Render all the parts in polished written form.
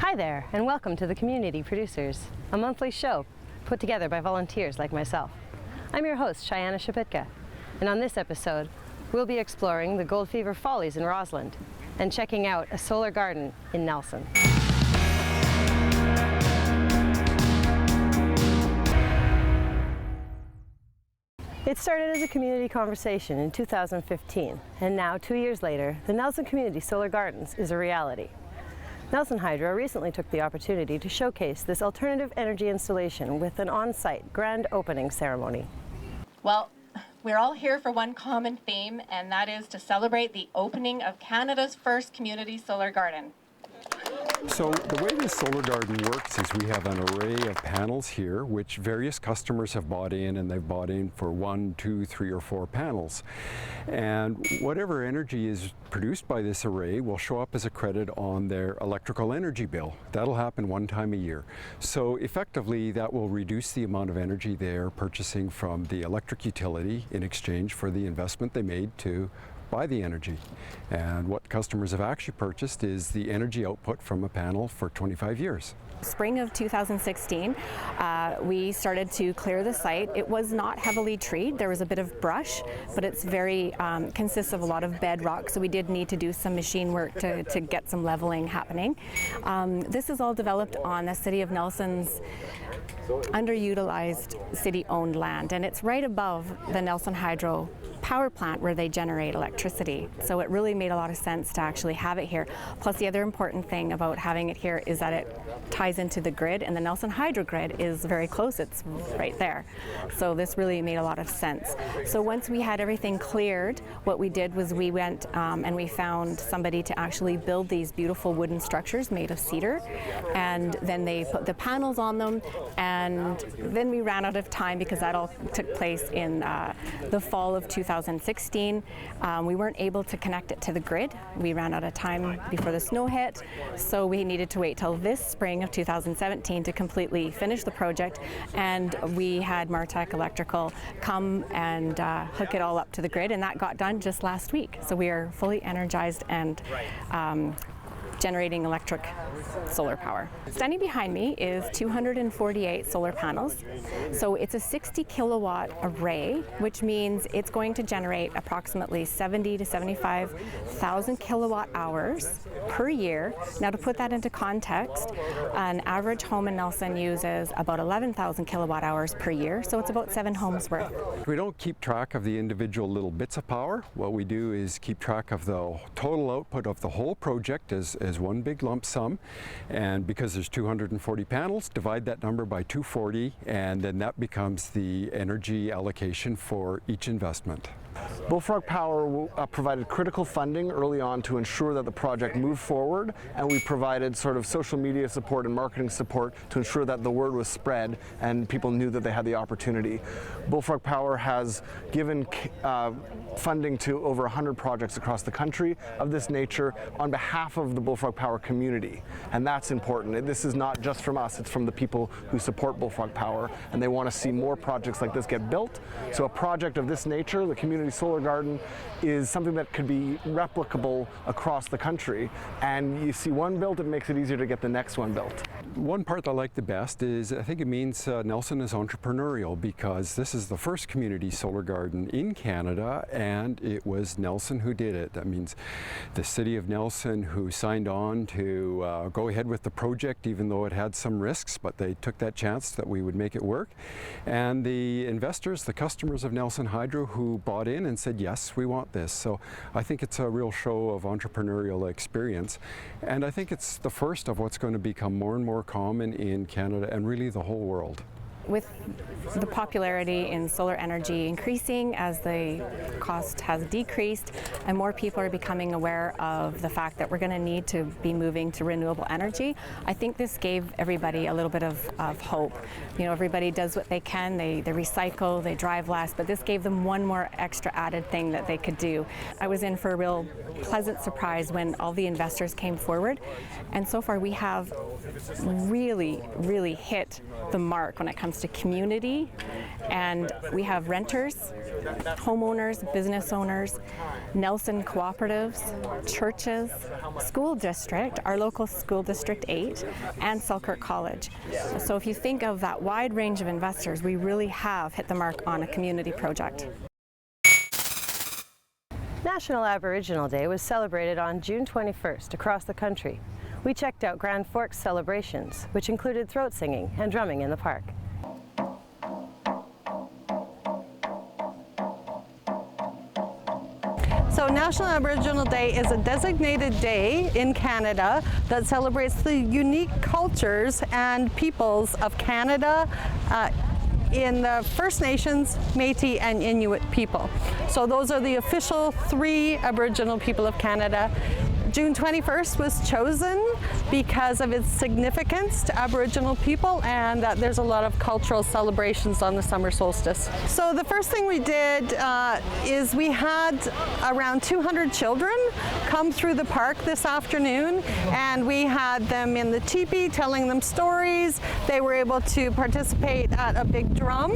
Hi there, and welcome to the Community Producers, a monthly show put together by volunteers like myself. I'm your host, Cheyanna Shypitka, and on this episode, we'll be exploring the Gold Fever Follies in Rossland and checking out a solar garden in Nelson. It started as a community conversation in 2015, and now, 2 years later, the Nelson Community Solar Gardens is a reality. Nelson Hydro recently took the opportunity to showcase this alternative energy installation with an on-site grand opening ceremony. Well, we're all here for one common theme, and that is to celebrate the opening of Canada's first community solar garden. So the way this solar garden works is we have an array of panels here which various customers have bought in, and they've bought in for 1, 2, 3, or 4 panels. And whatever energy is produced by this array will show up as a credit on their electrical energy bill. That'll happen one time a year. So effectively that will reduce the amount of energy they're purchasing from the electric utility in exchange for the investment they made to buy the energy. And what customers have actually purchased is the energy output from a panel for 25 years. Spring of 2016, we started to clear the site. It was not heavily treed. There was a bit of brush, but it's very consists of a lot of bedrock, so we did need to do some machine work to get some leveling happening. This is all developed on the City of Nelson's underutilized city-owned land, and it's right above the Nelson Hydro power plant where they generate electricity. So it really made a lot of sense to actually have it here. Plus, the other important thing about having it here is that it ties into the grid, and the Nelson Hydro grid is very close. It's right there. So this really made a lot of sense. So once we had everything cleared, what we did was we went and we found somebody to actually build these beautiful wooden structures made of cedar, and then they put the panels on them, and then we ran out of time because that all took place in the fall of 2016. We weren't able to connect it to the grid. We ran out of time before the snow hit, so we needed to wait till this spring of 2017 to completely finish the project, and we had Martech Electrical come and hook it all up to the grid, and that got done just last week. So we are fully energized and generating electric solar power. Standing behind me is 248 solar panels. So it's a 60 kilowatt array, which means it's going to generate approximately 70 to 75,000 kilowatt hours per year. Now, to put that into context, an average home in Nelson uses about 11,000 kilowatt hours per year, so it's about 7 homes worth. We don't keep track of the individual little bits of power. What we do is keep track of the total output of the whole project as one big lump sum, and because there's 240 panels, divide that number by 240, and then that becomes the energy allocation for each investment. Bullfrog Power provided critical funding early on to ensure that the project moved forward, and we provided sort of social media support and marketing support to ensure that the word was spread and people knew that they had the opportunity. Bullfrog Power has given funding to over 100 projects across the country of this nature on behalf of the Bullfrog Power community, and that's important. This is not just from us, it's from the people who support Bullfrog Power, and they want to see more projects like this get built. So a project of this nature, the Community Solar Garden, is something that could be replicable across the country, and you see one built, it makes it easier to get the next one built. One part I like the best is I think it means Nelson is entrepreneurial, because this is the first community solar garden in Canada, and it was Nelson who did it. That means the City of Nelson who signed on to go ahead with the project even though it had some risks, but they took that chance that we would make it work. And the investors, the customers of Nelson Hydro, who bought in and said, yes, we want this. So I think it's a real show of entrepreneurial experience, and I think it's the first of what's going to become more and more common in Canada and really the whole world. With the popularity in solar energy increasing as the cost has decreased and more people are becoming aware of the fact that we're going to need to be moving to renewable energy, I think this gave everybody a little bit of hope. You know, everybody does what they can, they recycle, they drive less, but this gave them one more extra added thing that they could do. I was in for a real pleasant surprise when all the investors came forward, and so far we have really hit the mark when it comes to community, and we have renters, homeowners, business owners, Nelson cooperatives, churches, school district, our local school district 8, and Selkirk College. So if you think of that wide range of investors, we really have hit the mark on a community project. National Aboriginal Day was celebrated on June 21st across the country. We checked out Grand Forks celebrations, which included throat singing and drumming in the park. So National Aboriginal Day is a designated day in Canada that celebrates the unique cultures and peoples of Canada in the First Nations, Métis, and Inuit people. So those are the official 3 Aboriginal people of Canada. June 21st was chosen because of its significance to Aboriginal people and that there's a lot of cultural celebrations on the summer solstice. So the first thing we did is we had around 200 children come through the park this afternoon, and we had them in the teepee telling them stories. They were able to participate at a big drum.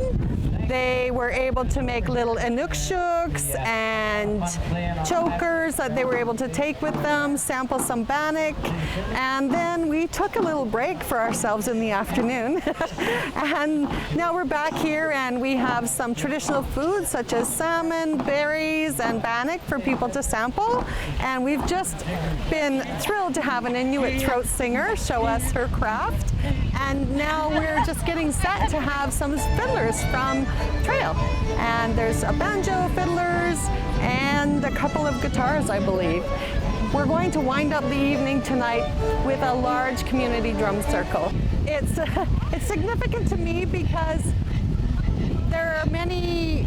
They were able to make little inukshuks and chokers that they were able to take with them, sample some bannock, and then we took a little break for ourselves in the afternoon. And now we're back here and we have some traditional foods such as salmon, berries, and bannock for people to sample. And we've just been thrilled to have an Inuit throat singer show us her craft. And now we're just getting set to have some fiddlers from Trail. And there's a banjo fiddlers and a couple of guitars, I believe. We're going to wind up the evening tonight with a large community drum circle. It's significant to me because there are many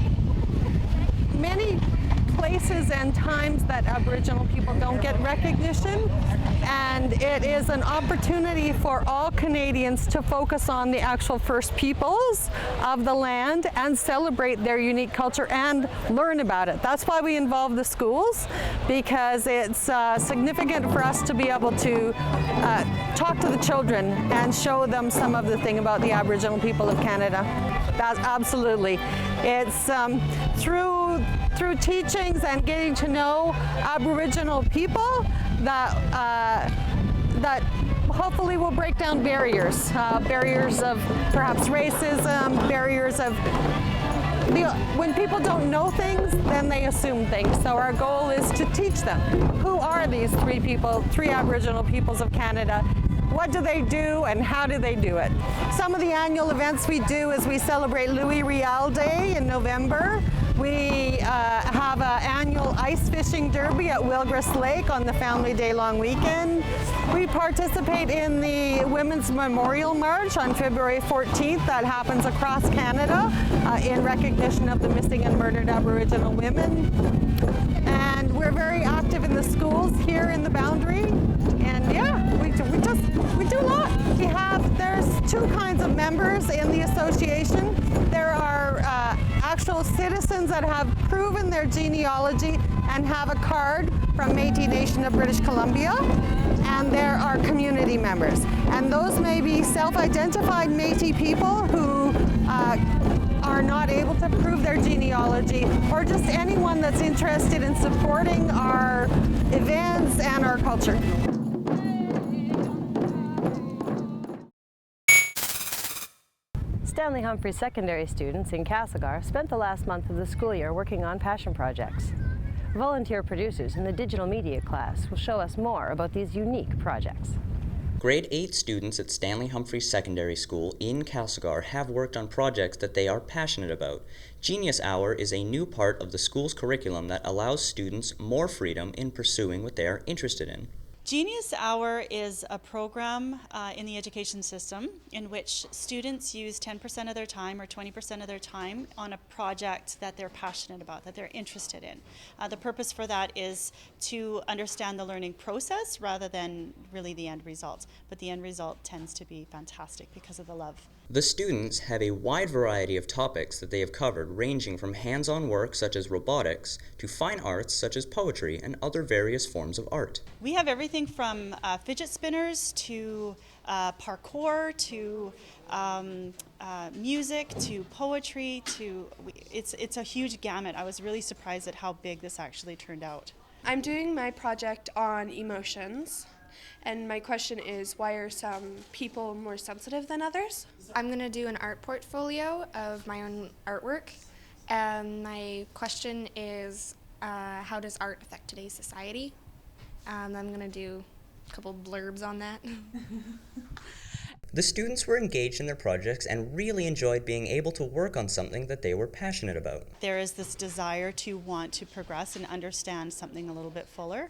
places and times that Aboriginal people don't get recognition, and it is an opportunity for all Canadians to focus on the actual First Peoples of the land and celebrate their unique culture and learn about it. That's why we involve the schools, because it's significant for us to be able to talk to the children and show them some of the thing about the Aboriginal people of Canada. That's absolutely. It's through teachings and getting to know Aboriginal people that hopefully will break down barriers, barriers of perhaps racism, barriers of when people don't know things, then they assume things. So our goal is to teach them, who are these 3 people, 3 Aboriginal peoples of Canada? What do they do and how do they do it? Some of the annual events we do is we celebrate Louis Riel Day in November. We have an annual ice fishing derby at Wilgris Lake on the Family Day long weekend. We participate in the Women's Memorial March on February 14th that happens across Canada in recognition of the missing and murdered Aboriginal women. And we're very active in the schools here in the Boundary. And yeah, we do a lot. There's 2 kinds of members in the association. There are actual citizens that have proven their genealogy and have a card from Métis Nation of British Columbia, and there are community members. And those may be self-identified Métis people who are not able to prove their genealogy, or just anyone that's interested in supporting our events and our culture. Stanley Humphrey secondary students in Castlegar spent the last month of the school year working on passion projects. Volunteer producers in the digital media class will show us more about these unique projects. Grade 8 students at Stanley Humphrey Secondary School in Castlegar have worked on projects that they are passionate about. Genius Hour is a new part of the school's curriculum that allows students more freedom in pursuing what they are interested in. Genius Hour is a program in the education system in which students use 10% of their time or 20% of their time on a project that they're passionate about, that they're interested in. The purpose for that is to understand the learning process rather than really the end results. But the end result tends to be fantastic because of the love. The students have a wide variety of topics that they have covered, ranging from hands-on work such as robotics to fine arts such as poetry and other various forms of art. We have everything everything from fidget spinners to parkour to music to poetry to it's a huge gamut. I was really surprised at how big this actually turned out. I'm doing my project on emotions, and my question is, why are some people more sensitive than others? I'm going to do an art portfolio of my own artwork, and my question is, how does art affect today's society? I'm going to do a couple blurbs on that. The students were engaged in their projects and really enjoyed being able to work on something that they were passionate about. There is this desire to want to progress and understand something a little bit fuller.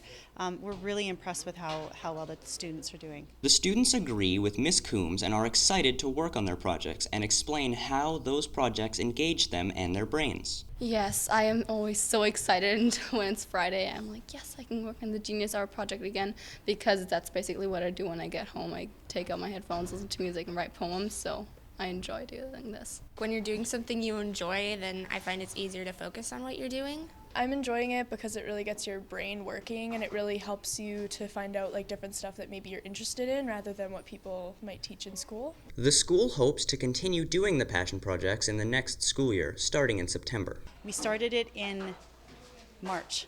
We're really impressed with how well the students are doing. The students agree with Ms. Coombs and are excited to work on their projects and explain how those projects engage them and their brains. Yes, I am always so excited when it's Friday. I'm like, yes, I can work on the Genius Hour project again, because that's basically what I do when I get home. I take out my headphones, listen to music, and write poems, so I enjoy doing this. When you're doing something you enjoy, then I find it's easier to focus on what you're doing. I'm enjoying it because it really gets your brain working, and it really helps you to find out like different stuff that maybe you're interested in rather than what people might teach in school. The school hopes to continue doing the passion projects in the next school year, starting in September. We started it in March.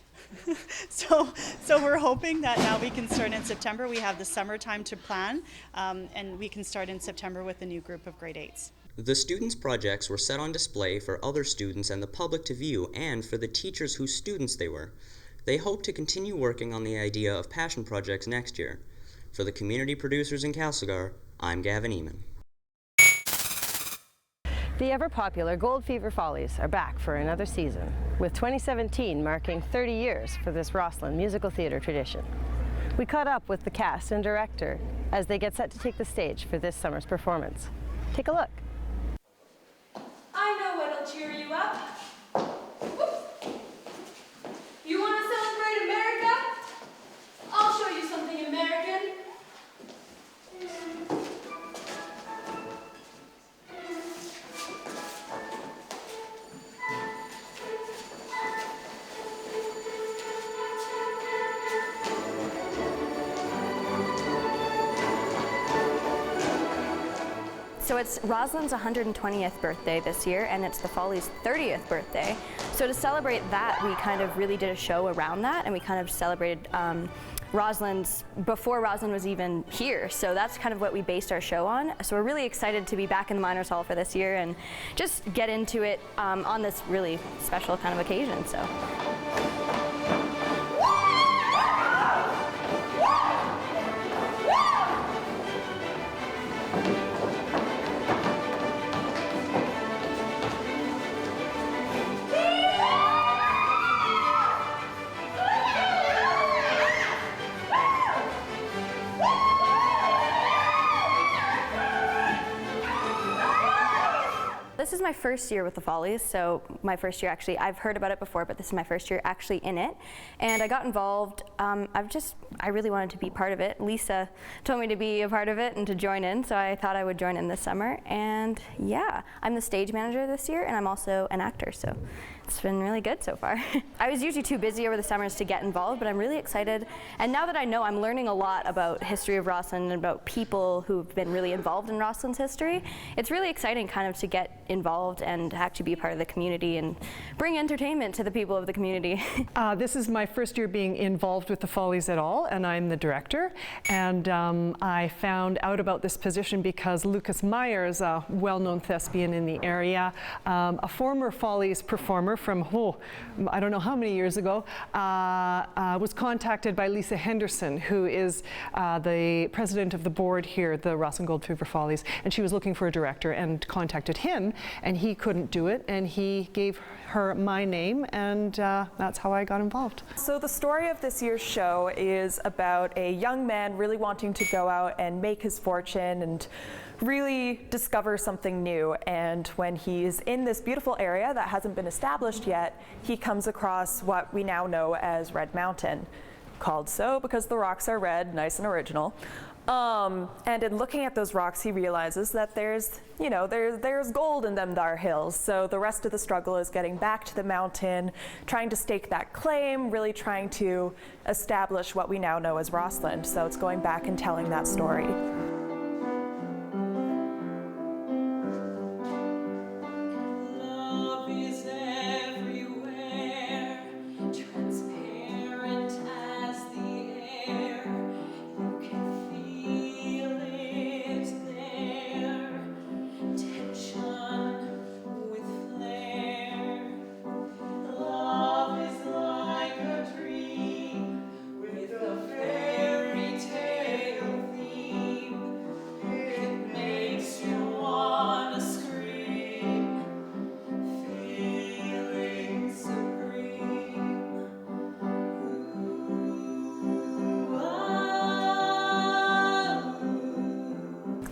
So we're hoping that now we can start in September. We have the summertime to plan, and we can start in September with a new group of grade 8s. The students' projects were set on display for other students and the public to view, and for the teachers whose students they were. They hope to continue working on the idea of passion projects next year. For the community producers in Castlegar, I'm Gavin Eamon. The ever-popular Gold Fever Follies are back for another season, with 2017 marking 30 years for this Rossland musical theatre tradition. We caught up with the cast and director as they get set to take the stage for this summer's performance. Take a look. I know what'll cheer you up. Whoops. You want to celebrate America? I'll show you something American. So it's Rossland's 120th birthday this year, and it's the Follies' 30th birthday. So to celebrate that, we kind of really did a show around that, and we kind of celebrated Rossland's, before Rossland was even here. So that's kind of what we based our show on. So we're really excited to be back in the Miners Hall for this year and just get into it on this really special kind of occasion. So. This is my first year with the Follies, so my first year actually, I've heard about it before, but this is my first year actually in it. And I got involved, I really wanted to be part of it. Lisa told me to be a part of it and to join in, so I thought I would join in this summer. And yeah, I'm the stage manager this year, and I'm also an actor, so it's been really good so far. I was usually too busy over the summers to get involved, but I'm really excited. And now that I know, I'm learning a lot about history of Rossland and about people who've been really involved in Rossland's history. It's really exciting kind of to get involved and actually be part of the community and bring entertainment to the people of the community. This is my first year being involved with the Follies at all, and I'm the director. And I found out about this position because Lucas Myers, a well-known thespian in the area, a former Follies performer from, I don't know how many years ago, was contacted by Lisa Henderson, who is the president of the board here at the Rossland Gold Fever Follies, and she was looking for a director and contacted him, and he couldn't do it, and he gave her my name, and that's how I got involved. So the story of this year's show is about a young man really wanting to go out and make his fortune and really discover something new. And when he's in this beautiful area that hasn't been established yet, he comes across what we now know as Red Mountain, called so because the rocks are red, nice and original. And in looking at those rocks, he realizes that there's gold in them thar hills. So the rest of the struggle is getting back to the mountain, trying to stake that claim, really trying to establish what we now know as Rossland. So it's going back and telling that story.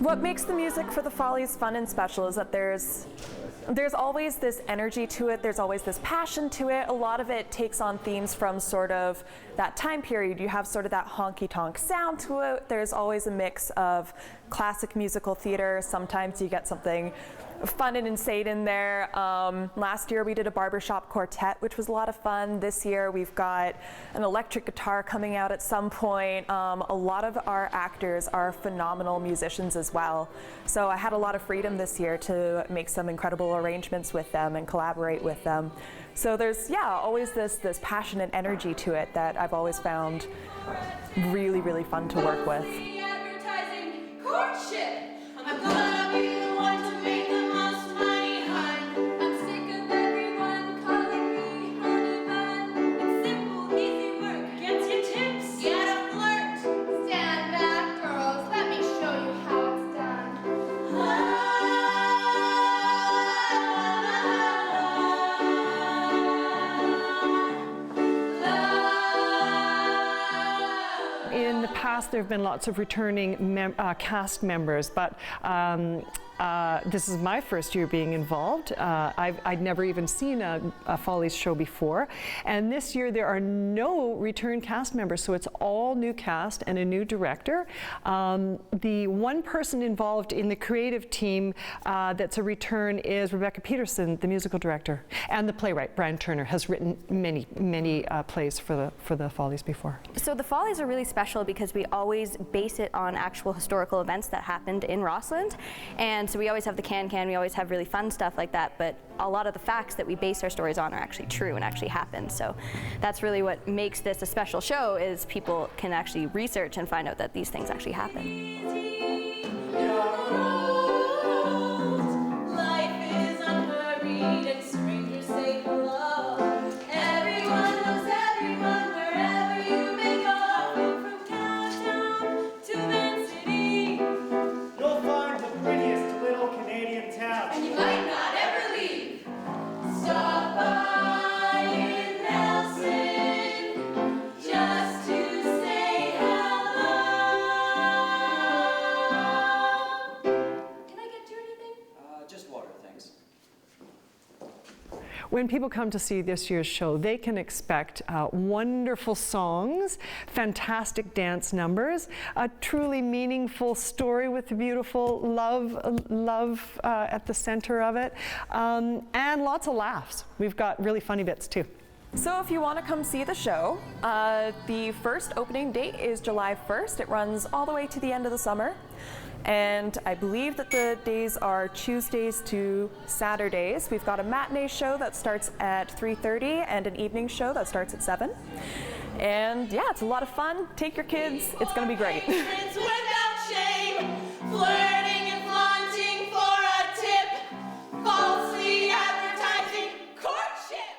What makes the music for the Follies fun and special is that there's always this energy to it, there's always this passion to it. A lot of it takes on themes from sort of that time period. You have sort of that honky-tonk sound to it. There's always a mix of classic musical theater. Sometimes you get something fun and insane in there. Last year we did a barbershop quartet, which was a lot of fun. This year we've got an electric guitar coming out at some point. A lot of our actors are phenomenal musicians as well. So I had a lot of freedom this year to make some incredible arrangements with them and collaborate with them. So there's, always this passion and energy to it that I've always found really, really fun to work with. Advertising courtship. I'm gonna be the one to make the most money, hun. I'm sick of everyone calling me honey bun. It's simple, easy work. Gets you tips. Get a flirt. Stand back, girls. Let me show you how it's done. In the past, there have been lots of returning cast members, but this is my first year being involved. I'd never even seen a Follies show before, and this year there are no return cast members, so it's all new cast and a new director. The one person involved in the creative team that's a return is Rebecca Peterson, the musical director, and the playwright Brian Turner has written many plays for the Follies before. So the Follies are really special because we always base it on actual historical events that happened in Rossland, and so we always have the can-can, we always have really fun stuff like that, but a lot of the facts that we base our stories on are actually true and actually happened. So that's really what makes this a special show, is people can actually research and find out that these things actually happen. Life is unhurried and strangers say hello. Everyone knows everyone wherever you may go. From downtown to Van City. You'll find the prettiest little Canadian town. And you might not ever leave. Stop by in Nelson just to say hello. Can I get you anything? Just water, thanks. When people come to see this year's show, they can expect wonderful songs, fantastic dance numbers, a truly meaningful story with beautiful love at the center of it, and lots of laughs. We've got really funny bits too. So if you want to come see the show, the first opening date is July 1st. It runs all the way to the end of the summer. And I believe that the days are Tuesdays to Saturdays. We've got a matinee show that starts at 3:30 and an evening show that starts at 7. And yeah, it's a lot of fun. Take your kids. It's going to be great. Without shame, flirting and flaunting for a tip, falsely advertising courtship.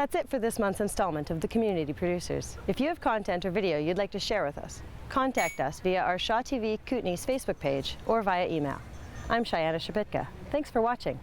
That's it for this month's installment of the Community Producers. If you have content or video you'd like to share with us, contact us via our Shaw TV Kootenay's Facebook page or via email. I'm Cheyanna Shypitka. Thanks for watching.